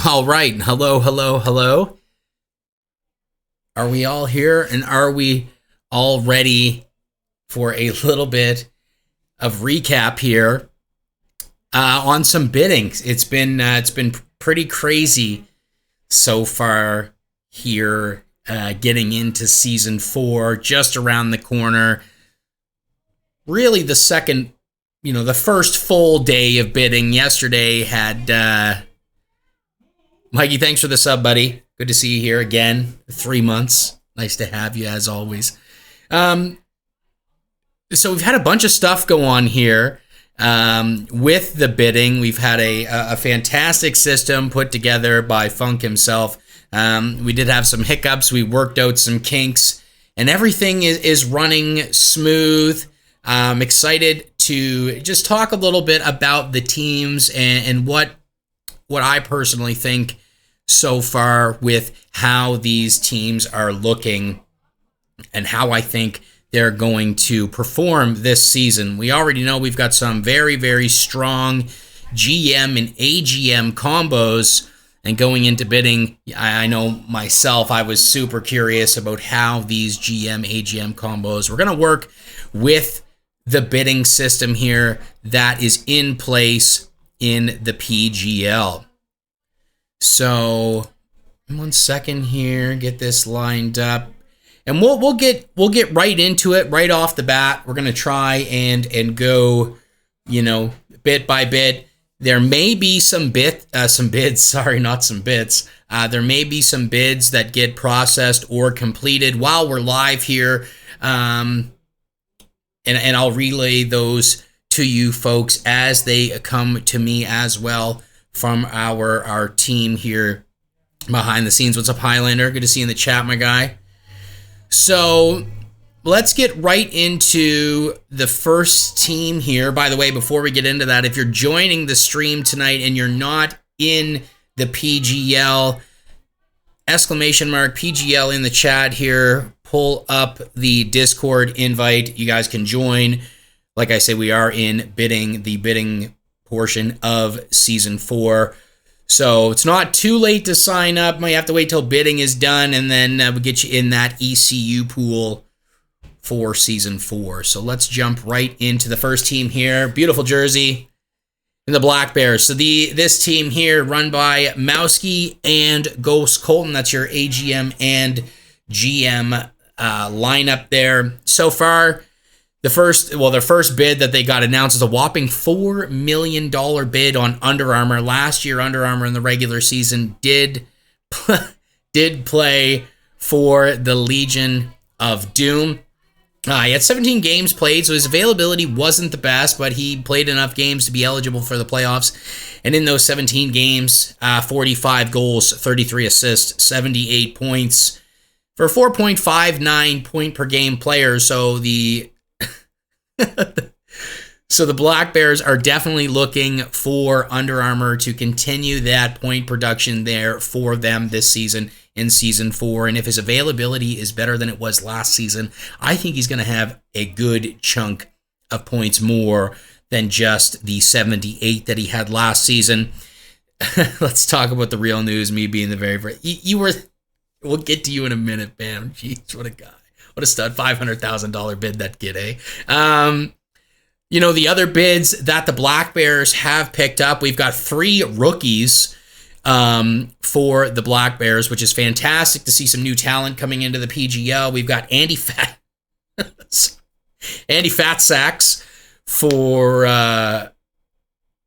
All right. Hello, hello, hello. Are we all here and are we all ready for a little bit of recap here on some biddings? It's been pretty crazy so far here, getting into season 4, just around the corner. Really the first full day of bidding yesterday had Mikey, thanks for the sub, buddy. Good to see you here again. 3 months. Nice to have you as always. So we've had a bunch of stuff go on here with the bidding. We've had a fantastic system put together by Funk himself. We did have some hiccups. We worked out some kinks, and everything is running smooth. I'm excited to just talk a little bit about the teams and what I personally think so far with how these teams are looking and how I think they're going to perform this season. We already know we've got some very, very strong GM and AGM combos, and going into bidding, I know myself, I was super curious about how these GM, AGM combos were going to work with the bidding system here that is in place in the PGL. So, 1 second here, get this lined up, and we'll get right into it right off the bat. We're gonna try and go, bit by bit. There may be some bids. Sorry, not some bits. There may be some bids that get processed or completed while we're live here, and I'll relay those to you folks as they come to me as well from our team here behind the scenes. What's up, Highlander? Good to see you in the chat, my guy. So let's get right into the first team here. By the way, before we get into that, if you're joining the stream tonight and you're not in the PGL, !PGL in the chat here. Pull up the Discord invite. You guys can join. Like I say, we are in the bidding portion of season 4. So it's not too late to sign up. Might have to wait till bidding is done, and then we'll get you in that ECU pool for season 4. So let's jump right into the first team here. Beautiful jersey in the Black Bears. So this team here run by Mowski and Ghost Colton. That's your AGM and GM lineup there. So far, their first bid that they got announced is a whopping $4 million bid on Under Armour. Last year, Under Armour in the regular season did play for the Legion of Doom. He had 17 games played, so his availability wasn't the best, but he played enough games to be eligible for the playoffs. And in those 17 games, 45 goals, 33 assists, 78 points for 4.59 point per game player. So the Black Bears are definitely looking for Under Armour to continue that point production there for them this season in season 4. And if his availability is better than it was last season, I think he's going to have a good chunk of points more than just the 78 that he had last season. Let's talk about the real news, me being the very first. We'll get to you in a minute, Bam. Jeez, what a guy. What a stud. $500,000 bid, that kid, eh? The other bids that the Black Bears have picked up, we've got 3 rookies for the Black Bears, which is fantastic to see some new talent coming into the PGL. We've got Andy Fatsacks for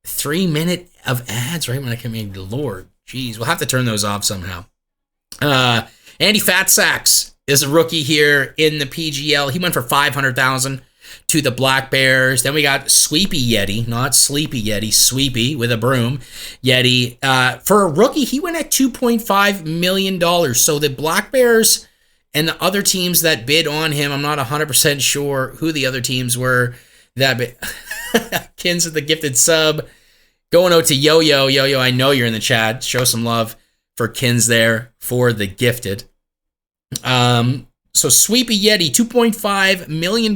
3 minute of ads right when I come in. Lord, jeez, we'll have to turn those off somehow. Andy Fatsacks is a rookie here in the PGL. He went for $500,000 to the Black Bears. Then we got Sweepy Yeti, not Sleepy Yeti, Sweepy with a broom. Yeti, for a rookie, he went at $2.5 million. So the Black Bears and the other teams that bid on him, I'm not 100% sure who the other teams were that bid. Kins with the gifted sub. Going out to Yo-Yo. Yo-Yo, I know you're in the chat. Show some love for Kins there for the gifted. So Sweepy Yeti, $2.5 million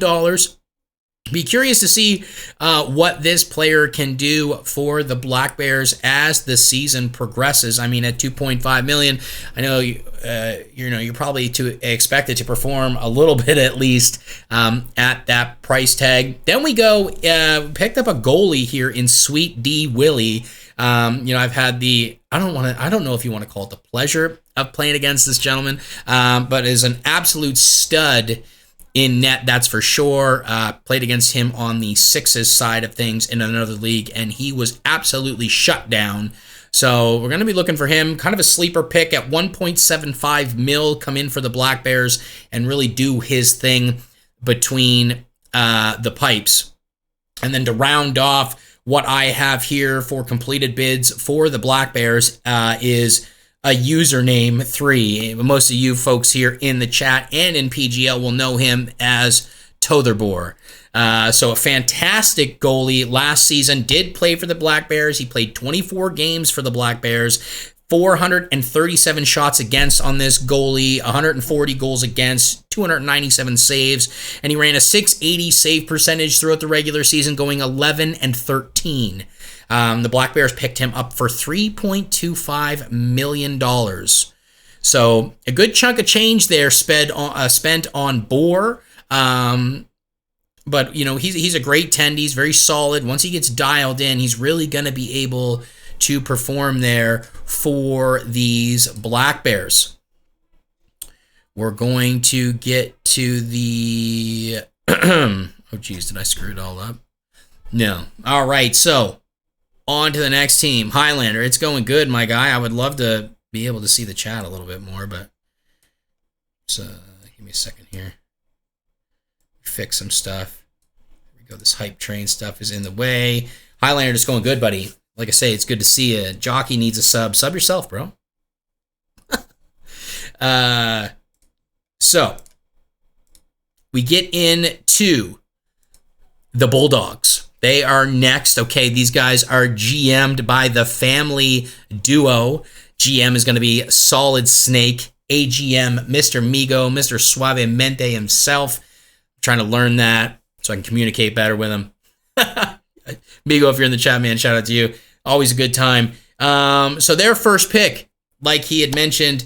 Be curious to see what this player can do for the Black Bears as the season progresses. I mean, at $2.5 million, I know you're probably to expect it to perform a little bit at least at that price tag. Then we go picked up a goalie here in Sweet D Willie. I've had I don't know if you want to call it the pleasure of playing against this gentleman, but is an absolute stud in net, that's for sure. Played against him on the Sixes side of things in another league, and he was absolutely shut down. So we're going to be looking for him. Kind of a sleeper pick at 1.75 mil, come in for the Black Bears and really do his thing between the pipes. And then to round off what I have here for completed bids for the Black Bears is a username 3. Most of you folks here in the chat and in PGL will know him as Totherboar. So a fantastic goalie. Last season did play for the Black Bears. He played 24 games for the Black Bears, 437 shots against on this goalie, 140 goals against, 297 saves, and he ran a .680 save percentage throughout the regular season, going 11-13. The Black Bears picked him up for $3.25 million. So a good chunk of change there spent on Boar. But, he's a great 10. He's very solid. Once he gets dialed in, he's really going to be able to perform there for these Black Bears. We're going to get to the... oh, geez, did I screw it all up? No. All right, so on to the next team. Highlander, it's going good, my guy. I would love to be able to see the chat a little bit more, but... So, give me a second here. Fix some stuff. There we go. This hype train stuff is in the way. Highlander, just going good, buddy. Like I say, it's good to see you. Jockey needs a sub. Sub yourself, bro. So, we get into the Bulldogs. They are next. Okay, these guys are GM'd by the family duo. GM is going to be Solid Snake. AGM, Mr. Migo, Mr. Suavemente himself. I'm trying to learn that so I can communicate better with him. Migo, if you're in the chat, man, shout out to you. Always a good time. So their first pick, like he had mentioned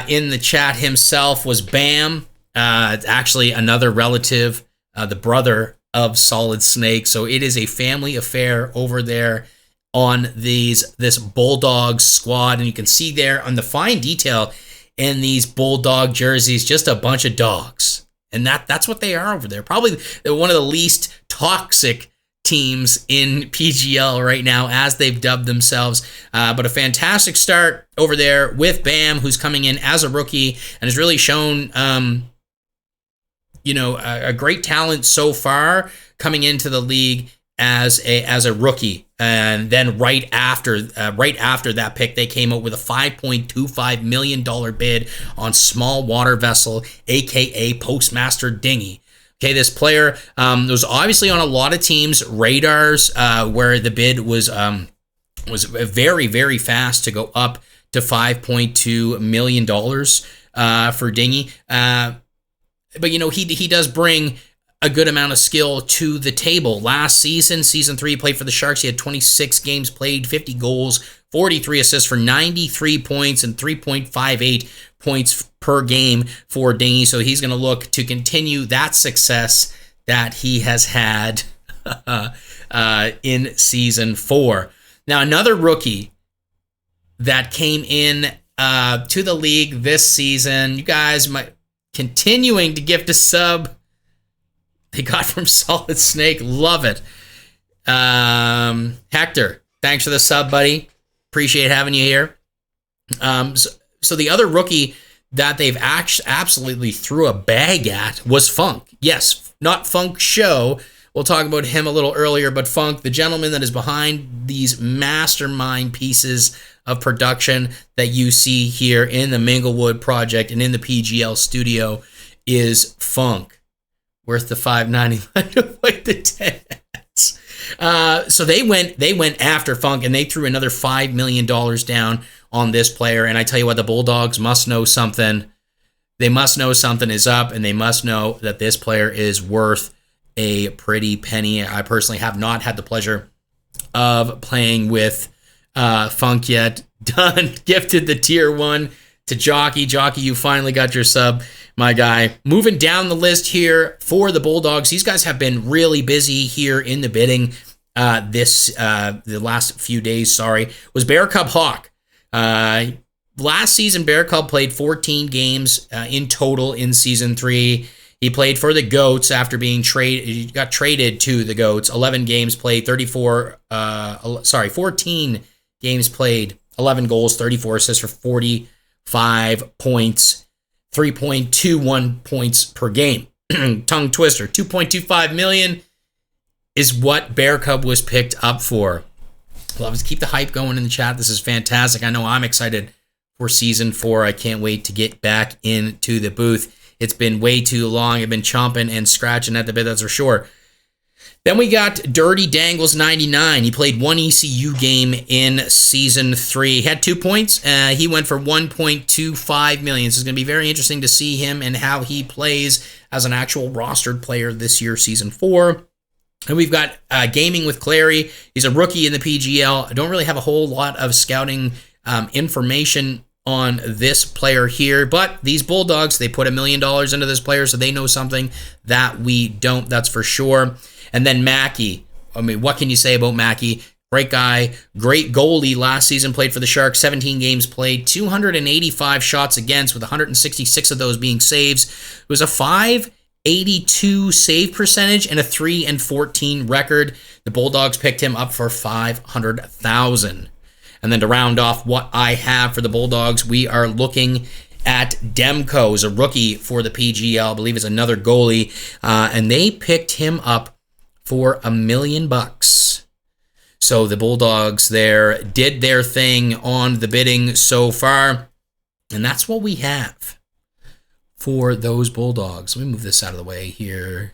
in the chat himself, was Bam. It's actually another relative, the brother of Solid Snake. So it is a family affair over there on this Bulldogs squad. And you can see there on the fine detail in these Bulldog jerseys, just a bunch of dogs. And that's what they are over there. Probably one of the least toxic teams in PGL right now, as they've dubbed themselves. But a fantastic start over there with Bam, who's coming in as a rookie and has really shown, a great talent so far coming into the league as a rookie. And then right after that pick, they came out with a $5.25 million bid on Small Water Vessel, aka Postmaster Dinghy. Okay, this player was obviously on a lot of teams' radars, where the bid was very, very fast to go up to $5.2 million for Dinghy. But he does bring a good amount of skill to the table. Last season, season 3, he played for the Sharks. He had 26 games played, 50 goals, 43 assists for 93 points and 3.58 points per game for Dinghy. So he's going to look to continue that success that he has had in season 4. Now, another rookie that came in to the league this season, you guys might continuing to gift a sub. They got from Solid Snake. Love it. Hector, thanks for the sub, buddy. Appreciate having you here. So the other rookie that they've absolutely threw a bag at was Funk. Yes, not Funk Show. We'll talk about him a little earlier, but Funk, the gentleman that is behind these mastermind pieces of production that you see here in the Minglewood project and in the PGL studio, is Funk. Worth the $5.99 to fight the Tats. So they went after Funk, and they threw another $5 million down on this player. And I tell you what, the Bulldogs must know something. They must know something is up, and they must know that this player is worth a pretty penny. I personally have not had the pleasure of playing with Funk yet. Done. Gifted the tier 1 to Jockey. Jockey, you finally got your sub, my guy. Moving down the list here for the Bulldogs. These guys have been really busy here in the bidding the last few days, was Bear Cub Hawk. Last season, Bear Cub played 14 games in total in Season 3. He played for the Goats after being got traded to the Goats. 11 games played, 14 games played, 11 goals, 34 assists for 45 points, 3.21 points per game. Tongue twister, $2.25 million is what Bear Cub was picked up for. Love to keep the hype going in the chat. This is fantastic. I know I'm excited for Season 4. I can't wait to get back into the booth. It's been way too long. I've been chomping and scratching at the bit, that's for sure. Then we got Dirty Dangles 99. He played one ECU game in Season 3. He had 2 points. He went for $1.25 million. So it's going to be very interesting to see him and how he plays as an actual rostered player this year, Season 4. And we've got Gaming with Clary. He's a rookie in the PGL. I don't really have a whole lot of scouting information on this player here, but these Bulldogs, they put $1 million into this player, so they know something that we don't, that's for sure. And then Mackey. I mean, what can you say about Mackey? Great guy, great goalie last season, played for the Sharks, 17 games played, 285 shots against, with 166 of those being saves. It was a .582 save percentage and a 3-14 record. The Bulldogs picked him up for $500,000. And then to round off what I have for the Bulldogs, we are looking at Demko, who's a rookie for the PGL. I believe is another goalie. And they picked him up for $1 million. So the Bulldogs there did their thing on the bidding so far. And that's what we have for those Bulldogs. Let me move this out of the way here.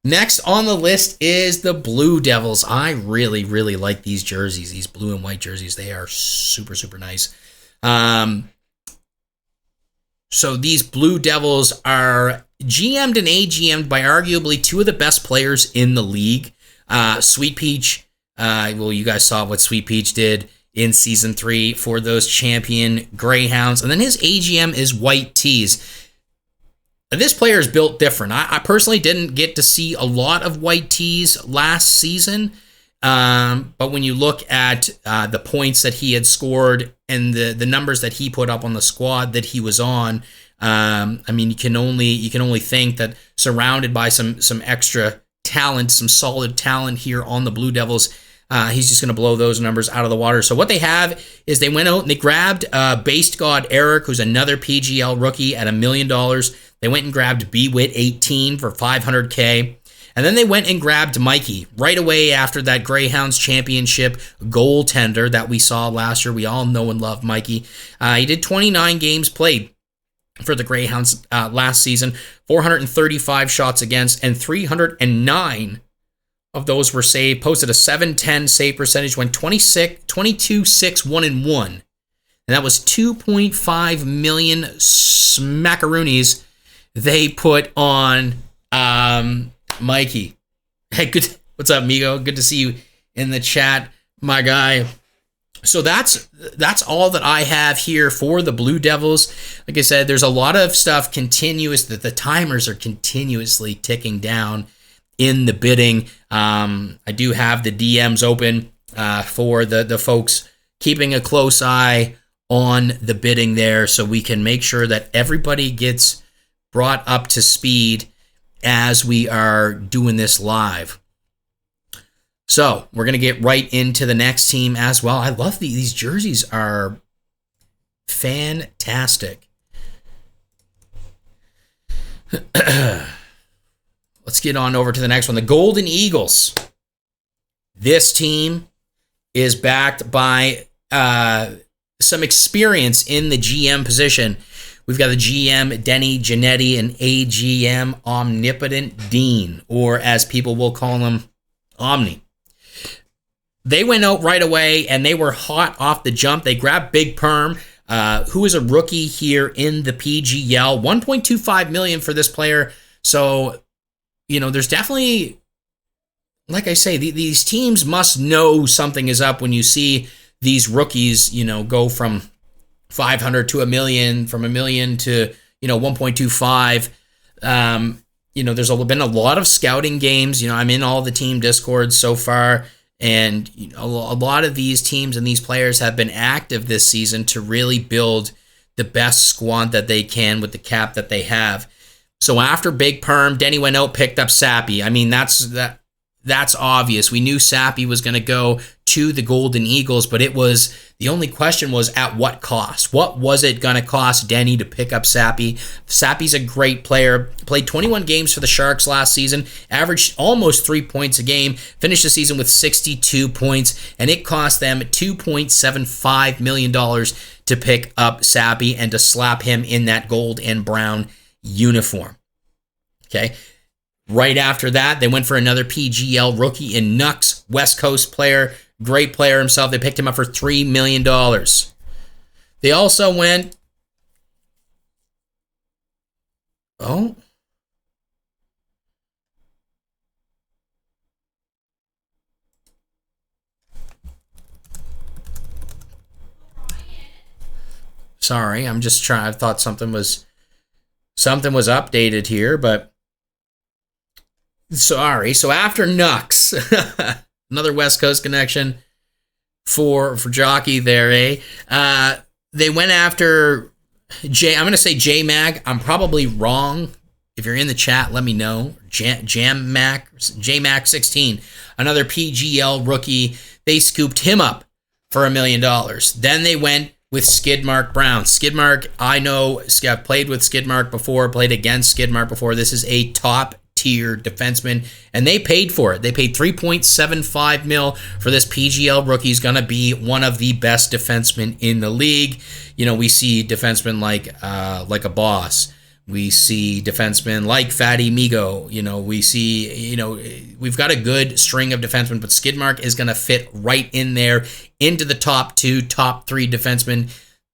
Next on the list is the Blue Devils. I really, really like these jerseys, these blue and white jerseys. They are super, super nice. So these Blue Devils are GM'd and AGM'd by arguably two of the best players in the league. Sweet Peach, well, you guys saw what Sweet Peach did in Season 3 for those champion Greyhounds. And then his AGM is White Tees. This player is built different. I personally didn't get to see a lot of White Tees last season, but when you look at the points that he had scored and the numbers that he put up on the squad that he was on, I mean, you can only think that surrounded by some extra talent, some solid talent here on the Blue Devils, he's just going to blow those numbers out of the water. So what they have is they went out and they grabbed Based God Eric, who's another PGL rookie at $1 million. They went and grabbed BWIT 18 for $500K. And then they went and grabbed Mikey right away after that Greyhounds Championship goaltender that we saw last year. We all know and love Mikey. He did 29 games played for the Greyhounds last season, 435 shots against, and 309 of those were saved. Posted a .710 save percentage, went 22-6-1-1. And that was 2.5 million smackaroonies they put on Mikey. Hey, good. What's up, Migo? Good to see you in the chat, my guy. So that's all that I have here for the Blue Devils. Like I said, there's a lot of stuff continuous, that the timers are continuously ticking down in the bidding. I do have the DMs open for the folks keeping a close eye on the bidding there, so we can make sure that everybody gets brought up to speed as we are doing this live. So we're going to get right into the next team as well. I love these jerseys are fantastic. Let's get on over to the next one. The Golden Eagles. This team is backed by some experience in the GM position. We've got the GM, Denny Janetti, and AGM, Omnipotent Dean, or as people will call him, Omni. They went out right away, and they were hot off the jump. They grabbed Big Perm, who is a rookie here in the PGL. $1.25 million for this player. So there's definitely, like I say, these teams must know something is up when you see these rookies, go from 500 to a million, from a million to, 1.25. There's been a lot of scouting games. I'm in all the team discords so far, and a lot of these teams and these players have been active this season to really build the best squad that they can with the cap that they have. So after Big Perm, Denny went out, picked up Sappy. I mean, that's obvious. We knew Sappy was going to go to the Golden Eagles, but the only question was at what cost? What was it going to cost Denny to pick up Sappy? Sappy's a great player. Played 21 games for the Sharks last season, averaged almost 3 points a game, finished the season with 62 points, and it cost them $2.75 million to pick up Sappy and to slap him in that gold and brown uniform. Okay. Right after that, they went for another PGL rookie in Nux, West Coast player, great player himself. They picked him up for $3 million. They also went... Oh. Sorry, I'm just trying. I thought something was updated here, but... Sorry. So after Nux, another West Coast connection for Jockey there, eh? They went after I'm going to say J-Mag. I'm probably wrong. If you're in the chat, let me know. J-Mac 16, another PGL rookie. They scooped him up for $1 million. Then they went with Skidmark Brown. Skidmark, I know, I've played with Skidmark before, played against Skidmark before. This is a top tier defenseman, and they paid for it. They paid $3.75 million for this PGL rookie. He's going to be one of the best defensemen in the league. We see defensemen like a Boss. We see defensemen like Fatty Migo. We see, we've got a good string of defensemen, but Skidmark is going to fit right in there into the top 2, top 3 defensemen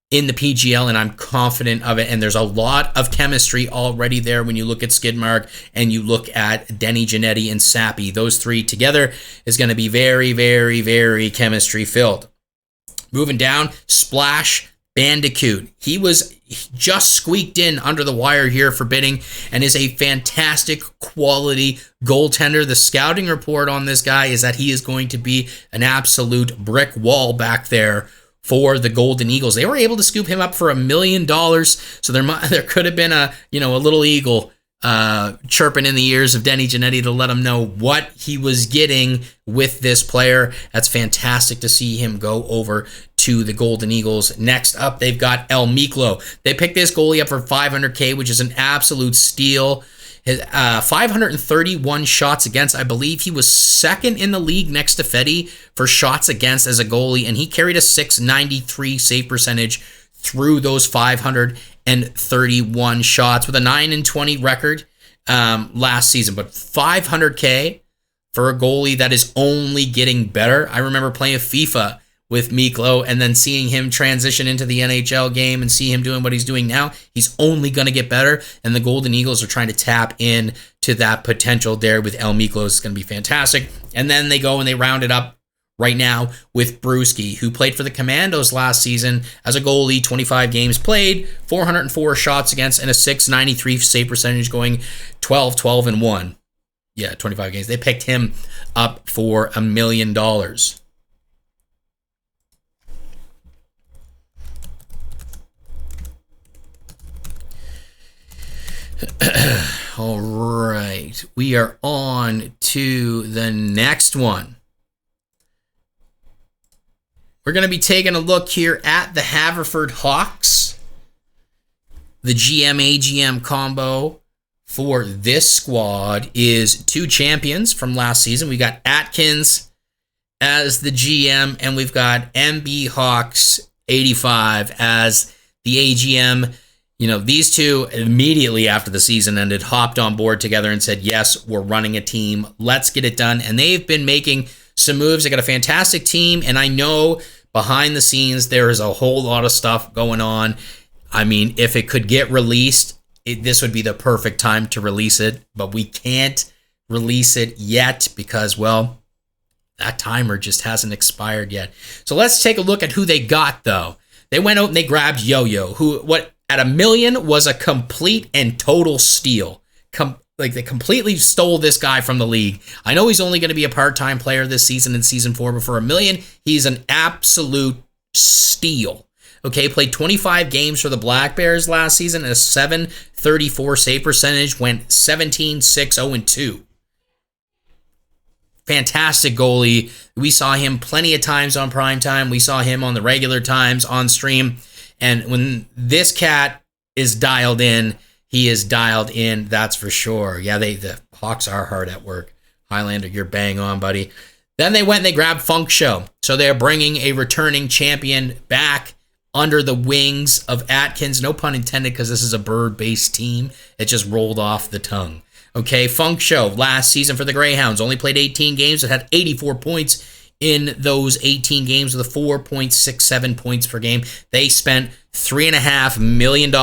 in the PGL, and I'm confident of it. And there's a lot of chemistry already there when you look at Skidmark and you look at Denny, Janetti, and Sappy. Those 3 together is going to be very, very, very chemistry filled. Moving down, Splash Bandicoot. He was just squeaked in under the wire here for bidding and is a fantastic quality goaltender. The scouting report on this guy is that he is going to be an absolute brick wall back there for the Golden Eagles. They were able to scoop him up for $1 million, so there could have been a little eagle chirping in the ears of Denny Janetti to let him know what he was getting with this player. That's fantastic to see him go over to the Golden Eagles. Next up, they've got El Miklo. They picked this goalie up for $500K, which is an absolute steal. His 531 shots against. I believe he was second in the league next to Fetty for shots against as a goalie, and he carried a .693 save percentage through those 531 shots with a 9-20 record last season. But $500K for a goalie that is only getting better. I remember playing FIFA with Miklo and then seeing him transition into the NHL game and see him doing what he's doing now. He's only going to get better, and the Golden Eagles are trying to tap in to that potential there with El Miklo. It's going to be fantastic. And then they go and they round it up right now with Brewski, who played for the Commandos last season as a goalie, 25 games played, 404 shots against, and a .693 save percentage, going 12-12-1. Yeah, 25 games. They picked him up for $1 million. All right, we are on to the next one. We're going to be taking a look here at the Haverford Hawks. The GM-AGM combo for this squad is 2 champions from last season. We got Atkins as the GM, and we've got MB Hawks 85 as the AGM. These two immediately after the season ended hopped on board together and said, yes, we're running a team. Let's get it done. And they've been making some moves. They got a fantastic team. And I know behind the scenes, there is a whole lot of stuff going on. I mean, if it could get released, this would be the perfect time to release it. But we can't release it yet because, well, that timer just hasn't expired yet. So let's take a look at who they got, though. They went out and they grabbed Yo-Yo, who what at $1 million was a complete and total steal. They completely stole this guy from the league. I know he's only going to be a part-time player this season in season 4, but for $1 million, he's an absolute steal. Okay, played 25 games for the Black Bears last season, a .734 save percentage, went 17, 6, 0, and 2. Fantastic goalie. We saw him plenty of times on primetime. We saw him on the regular times on stream. And when this cat is dialed in, he is dialed in, that's for sure. Yeah, the Hawks are hard at work. Highlander, you're bang on, buddy. Then they went and they grabbed Funk Show. So they're bringing a returning champion back under the wings of Atkins. No pun intended, because this is a bird-based team. It just rolled off the tongue. Okay, Funk Show, last season for the Greyhounds, only played 18 games. It had 84 points in those 18 games with a 4.67 points per game. They spent $3.5 million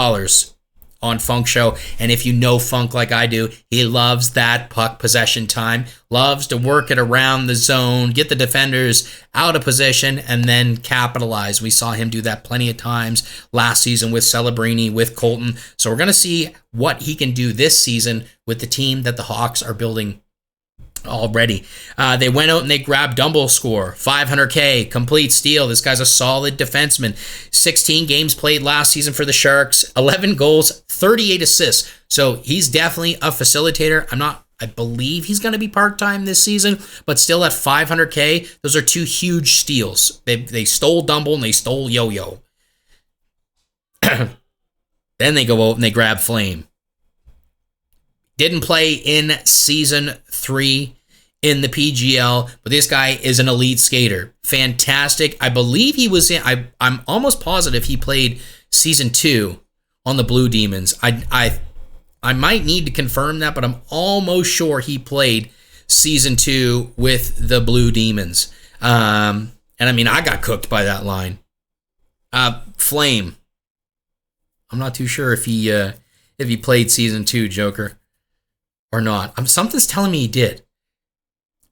on Funk Show, and if you know Funk like I do, he loves that puck possession time, loves to work it around the zone, get the defenders out of position, and then capitalize. We saw him do that plenty of times last season with Celebrini, with Colton, so we're going to see what he can do this season with the team that the Hawks are building already. They went out and they grabbed Dumble Score, $500K, complete steal. This guy's a solid defenseman. 16 games played last season for the Sharks, 11 goals, 38 assists. So he's definitely a facilitator. I believe he's going to be part-time this season, but still at $500K, those are two huge steals. They stole Dumble and they stole Yo-Yo. Then they go out and they grab Flame. Didn't play in season 3 in the PGL, but this guy is an elite skater. Fantastic. I believe he was in, I'm almost positive he played season 2 on the Blue Demons. I might need to confirm that, but I'm almost sure he played season 2 with the Blue Demons. And I mean, I got cooked by that line. Flame. I'm not too sure if he played season 2, Joker, or not. Something's telling me he did.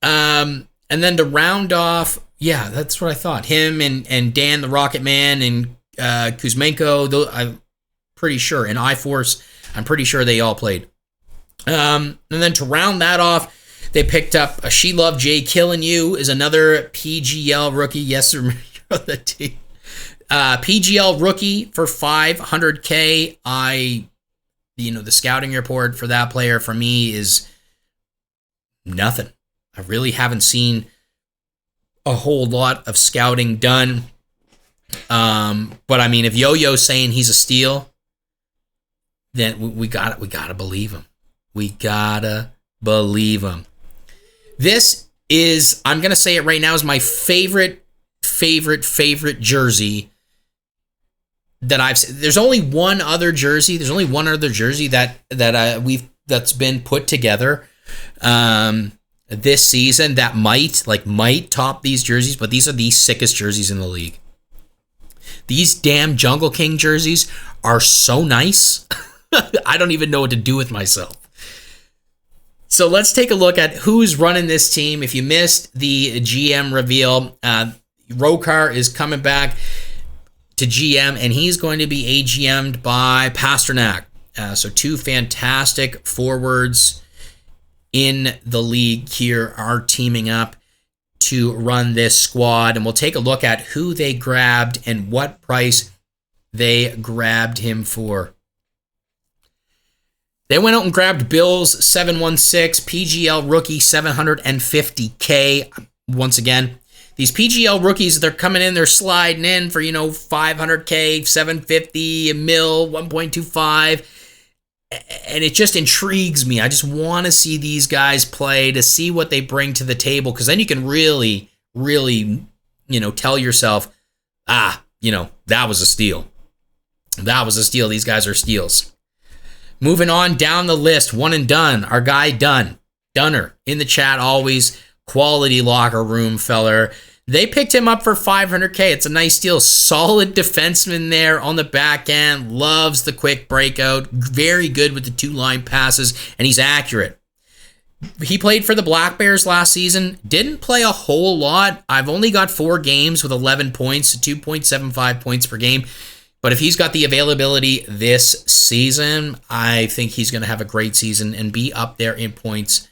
And then to round off, yeah, that's what I thought. Him and Dan the Rocket Man and Kuzmenko, I'm pretty sure, and iForce, I'm pretty sure they all played. And then to round that off, they picked up a She Love Jay Killing You is another PGL rookie. Yes, remember the team. PGL rookie for $500K. The scouting report for that player for me is nothing. I really haven't seen a whole lot of scouting done. But I mean, if Yo-Yo's saying he's a steal, then we gotta believe him. We gotta believe him. This is, I'm gonna say it right now, is my favorite jersey that I've seen. There's only one other jersey. There's only one other jersey that's been put together this season that might top these jerseys, but these are the sickest jerseys in the league. These damn Jungle King jerseys are so nice. I don't even know what to do with myself. So let's take a look at who's running this team. If you missed the GM reveal, Rokar is coming back to GM, and he's going to be AGM'd by Pasternak. So two fantastic forwards in the league here are teaming up to run this squad, and we'll take a look at who they grabbed and what price they grabbed him for. They went out and grabbed Bills 716, PGL rookie 750K. Once again, these PGL rookies, they're coming in, they're sliding in for, $500K, 750, a mil, 1.25. And it just intrigues me. I just want to see these guys play, to see what they bring to the table, because then you can really, tell yourself, that was a steal. That was a steal. These guys are steals. Moving on down the list, one and done. Our guy Dunner in the chat always. Quality locker room feller. They picked him up for $500K. It's a nice deal. Solid defenseman there on the back end. Loves the quick breakout. Very good with the two-line passes, and he's accurate. He played for the Black Bears last season. Didn't play a whole lot. I've only got 4 games with 11 points, 2.75 points per game. But if he's got the availability this season, I think he's going to have a great season and be up there in points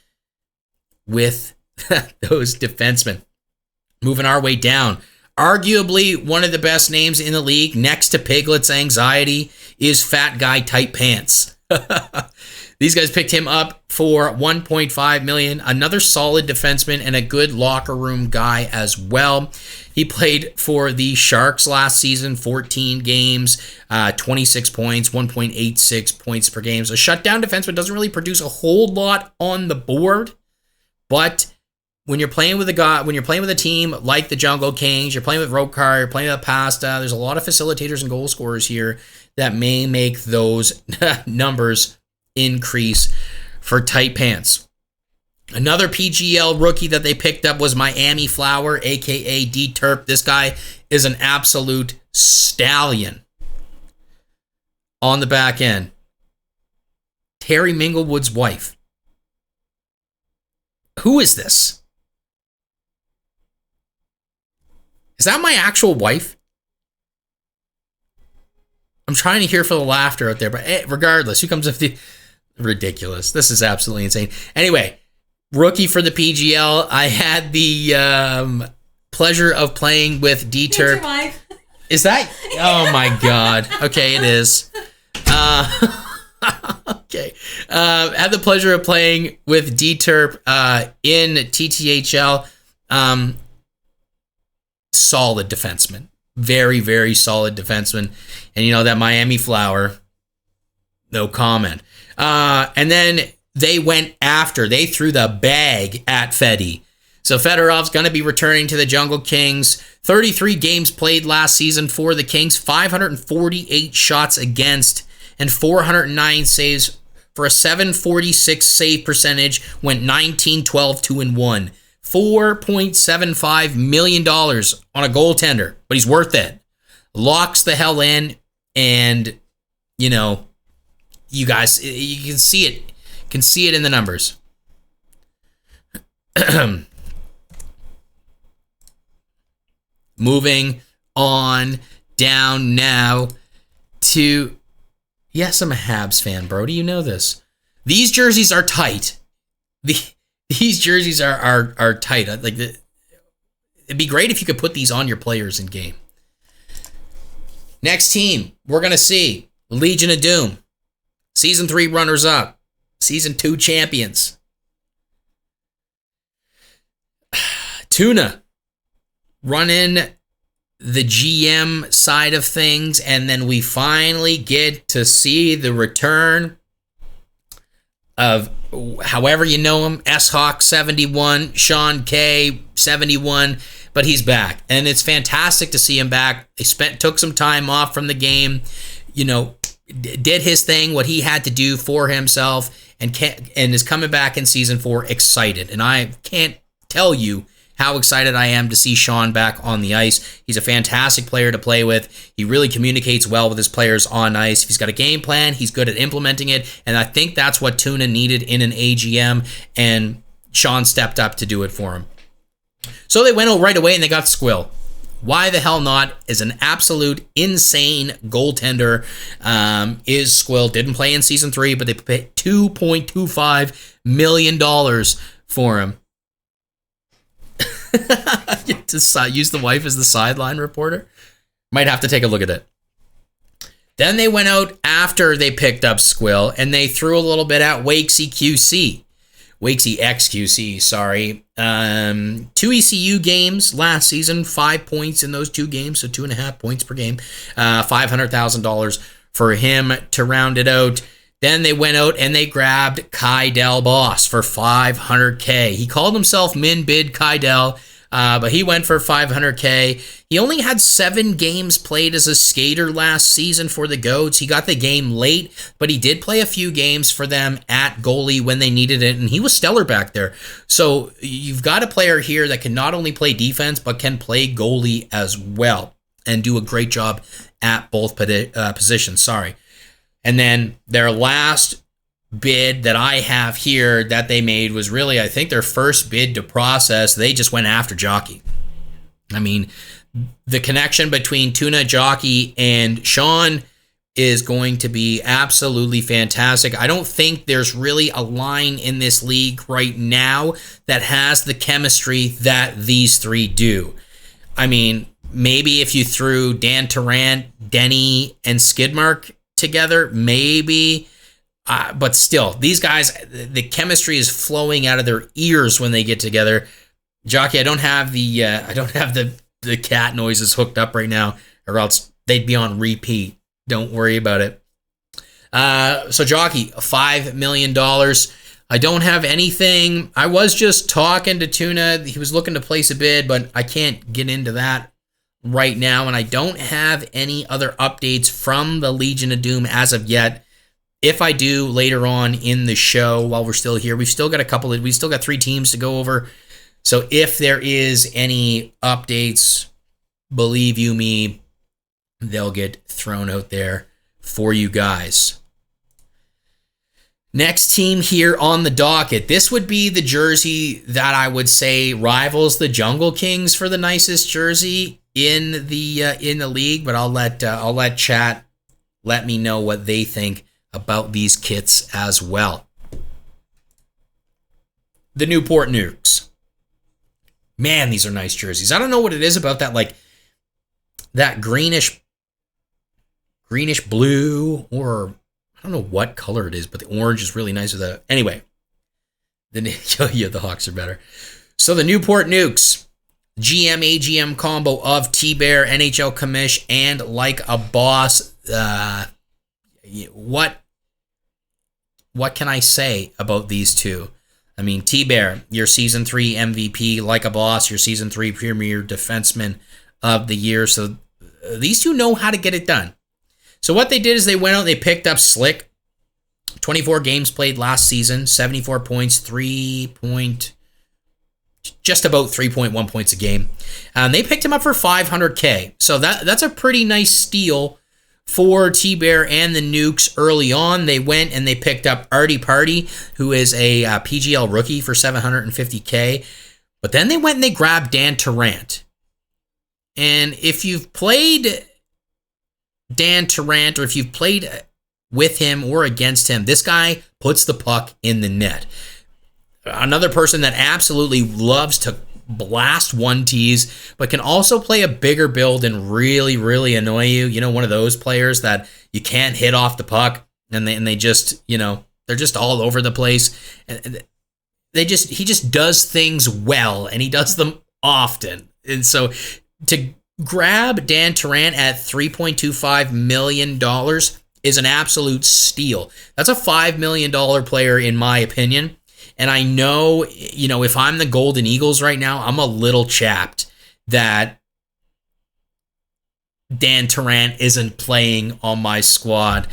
with those defensemen. Moving our way down. Arguably one of the best names in the league, next to Piglet's Anxiety, is Fat Guy Tight Pants. These guys picked him up for $1.5 million. Another solid defenseman and a good locker room guy as well. He played for the Sharks last season, 14 games, 26 points, 1.86 points per game. So shutdown defenseman doesn't really produce a whole lot on the board, but when you're playing with a team like the Jungle Kings, you're playing with Rokar, you're playing with Pasta, there's a lot of facilitators and goal scorers here that may make those numbers increase for Tight Pants. Another PGL rookie that they picked up was Miami Flower, aka D-Turp. This guy is an absolute stallion on the back end. Terry Minglewood's wife. Who is this? Is that my actual wife? I'm trying to hear for the laughter out there, but regardless, who comes up the... Ridiculous. This is absolutely insane. Anyway, rookie for the PGL. I had the pleasure of playing with D-Turp. Is that? Oh my God. Okay, it is. Okay. Had the pleasure of playing with D-Turp in TTHL. Solid defenseman. Very, very solid defenseman. And you know, that Miami Flower, no comment. And then they threw the bag at Feddy. So Fedorov's going to be returning to the Jungle Kings. 33 games played last season for the Kings, 548 shots against, and 409 saves for a 746 save percentage, went 19-12, 2-1. $4.75 million on a goaltender, but he's worth it. Locks the hell in, and, you know, you guys, you can see it. Can see it in the numbers. Moving on down now to... Yes, I'm a Habs fan, bro. Do you know this? These jerseys are tight. These jerseys are tight. Like, it'd be great if you could put these on your players in game. Next team, we're going to see Legion of Doom. Season 3 runners-up. Season 2 champions. Tuna running the GM side of things, and then we finally get to see the return of, however you know him, S-Hawk 71, Sean K 71, but he's back, and it's fantastic to see him back. He took some time off from the game, you know, did his thing, what he had to do for himself, and is coming back in season 4 excited. And I can't tell you how excited I am to see Sean back on the ice. He's a fantastic player to play with. He really communicates well with his players on ice. If he's got a game plan, he's good at implementing it. And I think that's what Tuna needed in an AGM, and Sean stepped up to do it for him. So they went out right away and they got Squill. Why the hell not? Is an absolute insane goaltender. Is Squill. Didn't play in season 3, but they paid $2.25 million for him. To use the wife as the sideline reporter. Might have to take a look at it. Then they went out after they picked up Squill, and they threw a little bit at Wakesy QC. Wakesy XQC, sorry. 2 ECU games last season, 5 points in those 2 games, so 2.5 points per game. $500,000 for him to round it out. Then they went out and they grabbed Kai Del Boss for $500K. He called himself Min Bid Kai Del, but he went for $500K. He only had 7 games played as a skater last season for the Goats. He got the game late, but he did play a few games for them at goalie when they needed it, and he was stellar back there. So you've got a player here that can not only play defense, but can play goalie as well and do a great job at both positions. Sorry. And then their last bid that I have here that they made was really, I think, their first bid to process. They just went after Jockey. I mean, the connection between Tuna, Jockey, and Sean is going to be absolutely fantastic. I don't think there's really a line in this league right now that has the chemistry that these three do. I mean, maybe if you threw Dan Tarrant, Denny, and Skidmark together, maybe. But still, these guys, the chemistry is flowing out of their ears when they get together. Jockey, I don't have the cat noises hooked up right now, or else they'd be on repeat. Don't worry about it. So Jockey, $5 million. I don't have anything. I was just talking to Tuna. He was looking to place a bid, but I can't get into that right now. And I don't have any other updates from the Legion of Doom as of yet. If I do later on in the show, while we're still here, we've still got got 3 teams to go over. So if there is any updates, believe you me, they'll get thrown out there for you guys. Next team here on the docket. This would be the jersey that I would say rivals the Jungle Kings for the nicest jersey in the league. But I'll let chat let me know what they think about these kits as well. The Newport Nukes. Man, these are nice jerseys. I don't know what it is about that, like that greenish blue, or I don't know what color it is, but the orange is really nice with that. Anyway, the Hawks are better. So the Newport Nukes, GM-AGM combo of T-Bear, NHL commish, and Like a Boss. What can I say about these two? I mean, T-Bear, your Season 3 MVP, Like a Boss, your Season 3 Premier Defenseman of the Year. So these two know how to get it done. So what they did is they went out and they picked up Slick. 24 games played last season, 74 points, just about 3.1 points a game. They picked him up for $500K. So that's a pretty nice steal for T-Bear and the Nukes early on. They went and they picked up Artie Party, who is a PGL rookie, for $750K. But then they went and they grabbed Dan Tarrant. And if you've played Dan Tarrant, or if you've played with him or against him, this guy puts the puck in the net. Another person that absolutely loves to blast one-tees, but can also play a bigger build and really, really annoy you. You know, one of those players that you can't hit off the puck, and they just, you know, they're just all over the place. And he just does things well, and he does them often. And so to grab Dan Tarrant at $3.25 million is an absolute steal. That's a $5 million player, in my opinion. And I know, you know, if I'm the Golden Eagles right now, I'm a little chapped that Dan Tarrant isn't playing on my squad.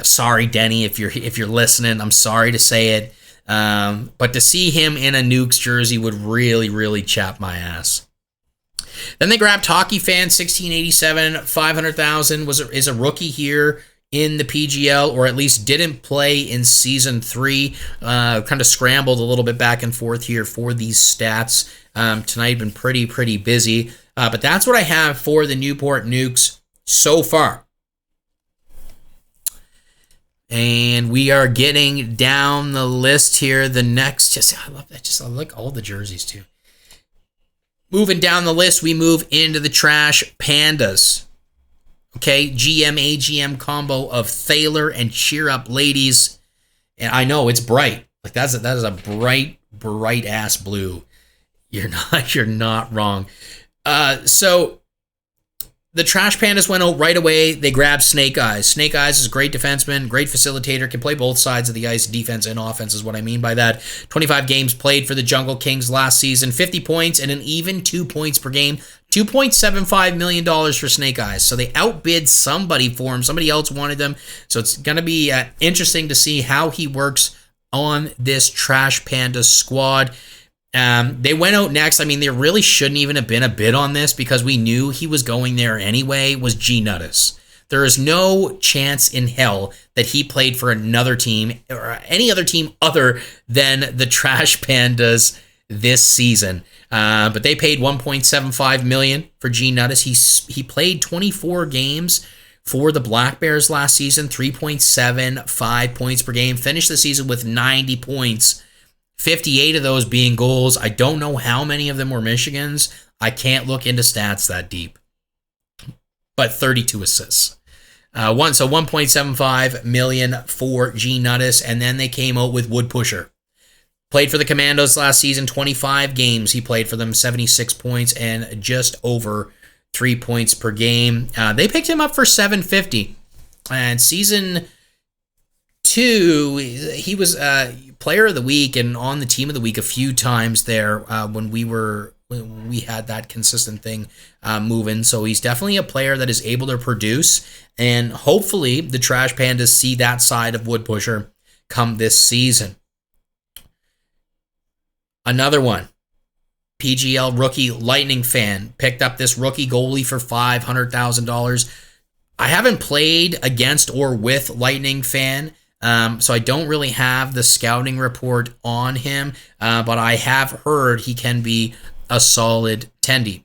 Sorry, Denny, if you're listening, I'm sorry to say it. But to see him in a Nukes jersey would really, really chap my ass. Then they grabbed Hockey Fan 1687, $500,000 is a rookie here in the PGL, or at least didn't play in Season 3. Kind of scrambled a little bit back and forth here for these stats. Tonight been pretty busy. But that's what I have for the Newport Nukes so far. And we are getting down the list here. The next, I love that. I like all the jerseys too. Moving down the list, we move into the Trash Pandas. Okay, GM-AGM combo of Thaler and Cheer Up Ladies. And I know it's bright. Like that is a bright ass blue. You're not wrong. So the Trash Pandas went out right away. They grabbed Snake Eyes. Snake Eyes is a great defenseman, great facilitator, can play both sides of the ice, defense and offense is what I mean by that. 25 games played for the Jungle Kings last season, 50 points and an even 2 points per game. $2.75 million for Snake Eyes. So they outbid somebody for him. Somebody else wanted them. So it's going to be interesting to see how he works on this Trash Pandas squad. They went out next. I mean, there really shouldn't even have been a bid on this because we knew he was going there anyway, was G Nuttis. There is no chance in hell that he played for another team or any other team other than the Trash Pandas this season. But they paid $1.75 million for G Nuttis. He played 24 games for the Black Bears last season, 3.75 points per game. Finished the season with 90 points, 58 of those being goals. I don't know how many of them were Michigan's. I can't look into stats that deep. But 32 assists. So $1.75 million for G Nuttis, and then they came out with Wood Pusher. Played for the Commandos last season, 25 games. He played for them, 76 points and just over 3 points per game. They picked him up for $750. And season 2, he was player of the week and on the team of the week a few times there when we had that consistent thing moving. So he's definitely a player that is able to produce, and hopefully the Trash Pandas see that side of Wood Pusher come this season. Another one, PGL rookie Lightning fan, picked up this rookie goalie for $500,000. I haven't played against or with Lightning fan, so I don't really have the scouting report on him, but I have heard he can be a solid tendy.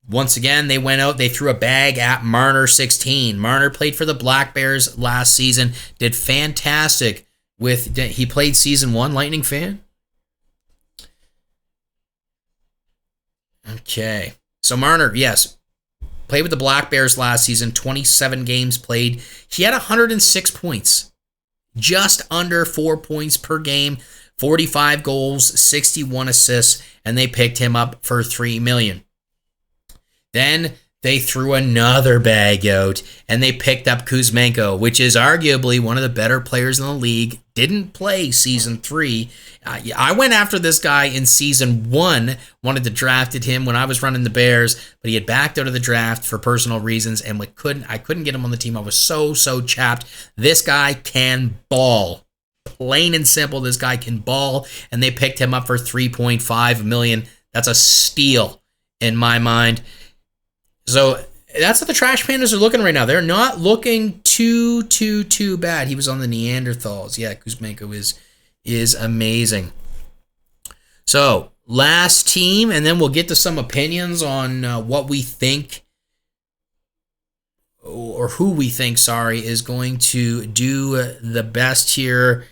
Once again, they went out, they threw a bag at Marner 16. Marner played for the Black Bears last season, did fantastic he played season 1, Lightning fan? Okay. So Marner, yes, played with the Black Bears last season, 27 games played. He had 106 points, just under 4 points per game, 45 goals, 61 assists, and they picked him up for $3 million. Then they threw another bag out, and they picked up Kuzmenko, which is arguably one of the better players in the league. Didn't play season 3. I went after this guy in season 1, wanted to draft him when I was running the Bears, but he had backed out of the draft for personal reasons, and I couldn't get him on the team. I was so chapped. This guy can ball. Plain and simple, this guy can ball, and they picked him up for $3.5 million. That's a steal in my mind. So that's what the Trash Pandas are looking right now. They're not looking too bad. He was on the Neanderthals. Yeah, Kuzmenko is amazing. So last team, and then we'll get to some opinions on what we think, or who we think, is going to do the best here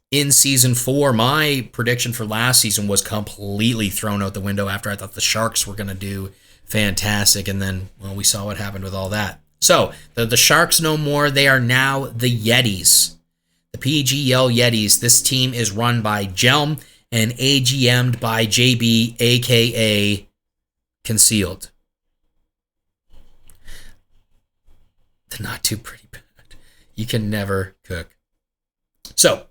in season 4. My prediction for last season was completely thrown out the window after I thought the Sharks were going to do fantastic, and then, well, we saw what happened with all that. So, the Sharks no more. They are now the Yetis. The PGL Yetis. This team is run by Jelm and AGM'd by JB, a.k.a. Concealed. They're not too pretty bad. You can never cook. So,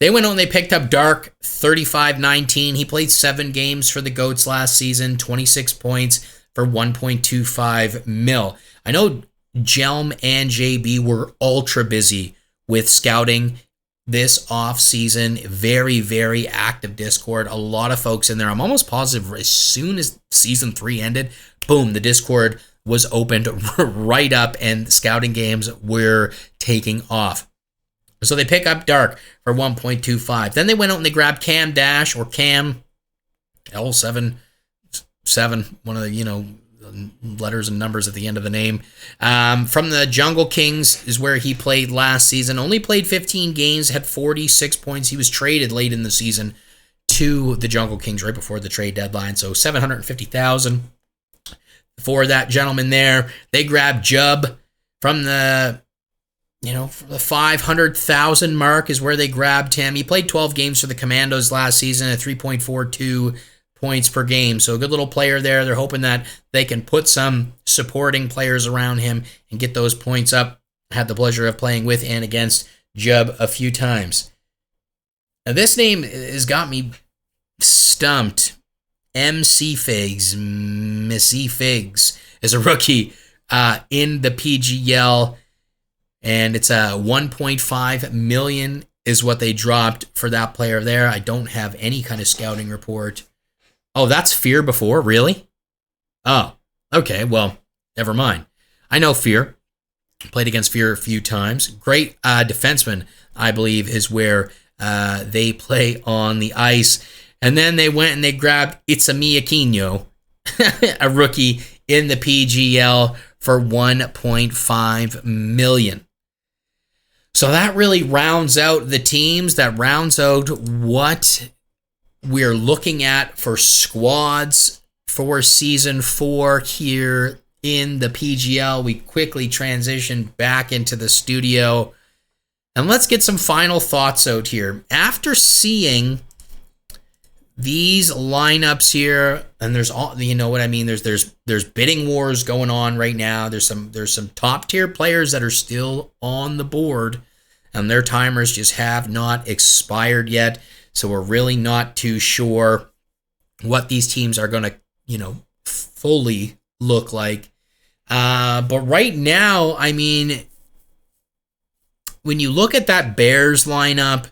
they went on and they picked up Dark, 35-19. He played 7 games for the Goats last season, 26 points for $1.25 million. I know Jelm and JB were ultra busy with scouting this off-season. Very, very active Discord. A lot of folks in there. I'm almost positive as soon as season 3 ended, boom, the Discord was opened right up and scouting games were taking off. So they pick up Dark for $1.25. Then they went out and they grabbed Cam Dash, or Cam L77, one of the, letters and numbers at the end of the name. From the Jungle Kings is where he played last season. Only played 15 games, had 46 points. He was traded late in the season to the Jungle Kings right before the trade deadline. So $750,000 for that gentleman there. They grabbed Jub from the the 500,000 mark is where they grabbed him. He played 12 games for the Commandos last season at 3.42 points per game. So a good little player there. They're hoping that they can put some supporting players around him and get those points up. I had the pleasure of playing with and against Jub a few times. Now this name has got me stumped. MC Figs, Missy Figs, is a rookie in the PGL. And it's a $1.5 million is what they dropped for that player there. I don't have any kind of scouting report. Oh, that's Fear Before? Really? Oh, okay. Well, never mind. I know Fear. Played against Fear a few times. Great defenseman, I believe, is where they play on the ice. And then they went and they grabbed Itami Aquino, a rookie in the PGL, for $1.5 million. So that really rounds out the teams. That rounds out what we're looking at for squads for Season 4 here in the PGL. We quickly transition back into the studio. And let's get some final thoughts out here. After seeing these lineups here, and there's all, you know what I mean, there's bidding wars going on right now. There's some top tier players that are still on the board, and their timers just have not expired yet. So we're really not too sure what these teams are going to, fully look like. But right now, I mean, when you look at that Bears lineup,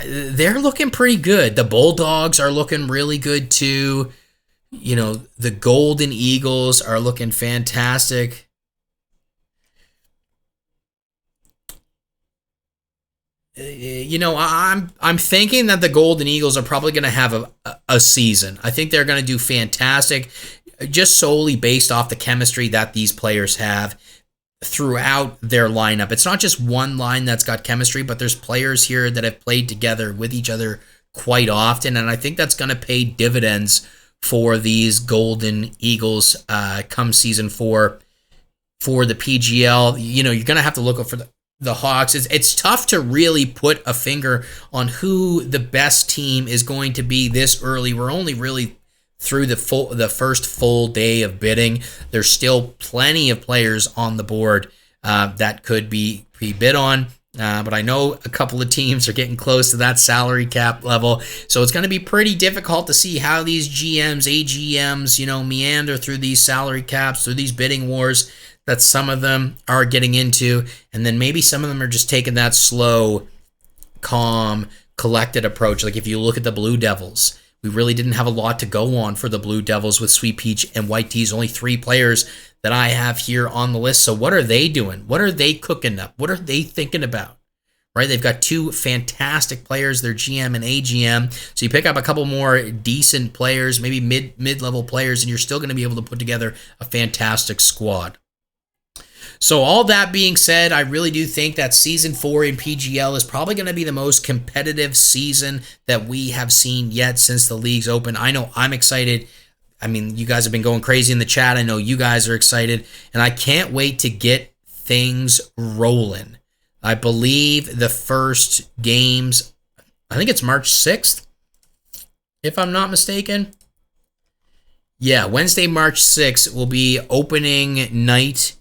they're looking pretty good. The Bulldogs are looking really good too. The Golden Eagles are looking fantastic. I'm thinking that the Golden Eagles are probably going to have a season. I think they're going to do fantastic, just solely based off the chemistry that these players have throughout their lineup. It's not just one line that's got chemistry, but there's players here that have played together with each other quite often, and I think that's going to pay dividends for these Golden Eagles come Season 4 for the PGL. You're going to have to look up for the Hawks. It's tough to really put a finger on who the best team is going to be this early. We're only really through the first full day of bidding. There's still plenty of players on the board that could be bid on. But I know a couple of teams are getting close to that salary cap level. So it's going to be pretty difficult to see how these GMs, AGMs, meander through these salary caps, through these bidding wars that some of them are getting into. And then maybe some of them are just taking that slow, calm, collected approach. Like if you look at the Blue Devils, we really didn't have a lot to go on for the Blue Devils with Sweet Peach and White Tees. Only 3 players that I have here on the list. So what are they doing? What are they cooking up? What are they thinking about? Right? They've got 2 fantastic players, their GM and AGM. So you pick up a couple more decent players, maybe mid-level players, and you're still going to be able to put together a fantastic squad. So all that being said, I really do think that Season 4 in PGL is probably going to be the most competitive season that we have seen yet since the league's open. I know I'm excited. I mean, you guys have been going crazy in the chat. I know you guys are excited, and I can't wait to get things rolling. I believe the first games, I think it's March 6th, if I'm not mistaken. Yeah, Wednesday, March 6th will be opening night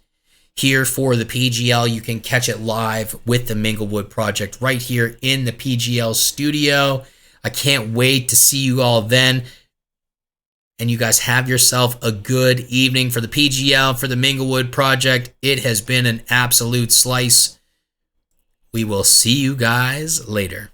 here for the PGL. You can catch it live with the Minglewood Project right here in the PGL studio. I can't wait to see you all then. And you guys have yourself a good evening for the PGL, for the Minglewood Project. It has been an absolute slice. We will see you guys later.